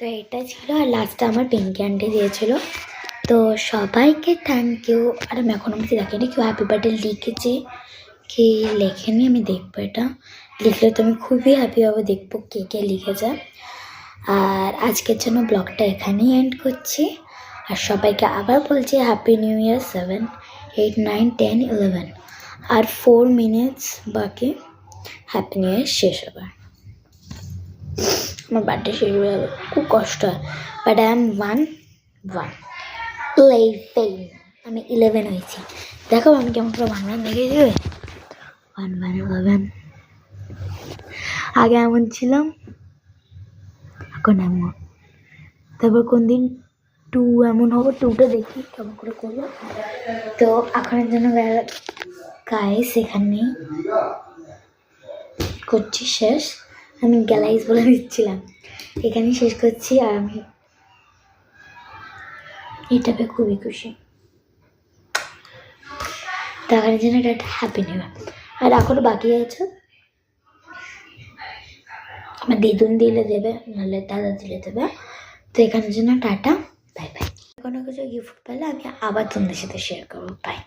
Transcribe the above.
তো এটা ছিল, আর লাস্টে আমার পিঙ্কি আন্টি দিয়েছিল। তো সবাইকে থ্যাংক ইউ। আর আমি এখন অবধি দেখিনি কেউ হ্যাপি বার্থডে লিখেছে কি লেখেনি, আমি দেখবো। এটা লিখলে তো আমি খুবই হ্যাপি হবো, দেখবো কে কে লিখেছে। আর আজকের জন্য ব্লগটা এখানেই এন্ড করছি। আর সবাইকে আবার বলছি হ্যাপি নিউ ইয়ার 7, 8, 9, 10, 11 আর 4 মিনিটস বাকি হ্যাপি নিউ ইয়ার শেষ হবে। আমার বার্থডে শেষ হয়ে যাবে, খুব কষ্ট হয়। বাট আই এম 11, আমি 11 হয়েছি। দেখো আমি কেমন করে 1 দেখে যাবে। 1, 11 আগে এমন ছিলাম, এখন এমন। তারপর কোন দিন 2 এমন হবো, 2টা দেখি কেমন করে করবো। তো এখনের জন্য গাইস এখানেই করছি শেষ। আমি গ্যালাইজ বলে দিচ্ছিলাম, এখানেই শেষ করছি। আর আমি এটাতে খুবই খুশি। তার জন্য এটা একটা হ্যাপি নিউ ইয়ার। আর এখনো বাকি আছে, আমার দিদুন দিলে দেবে, নাহলে দাদা দিলে দেবে। তো এখানের জন্য টাটা, বাই বাই। কোনো কিছু গিফট পেলে আমি আবার তোমাদের সাথে শেয়ার করবো। বাই।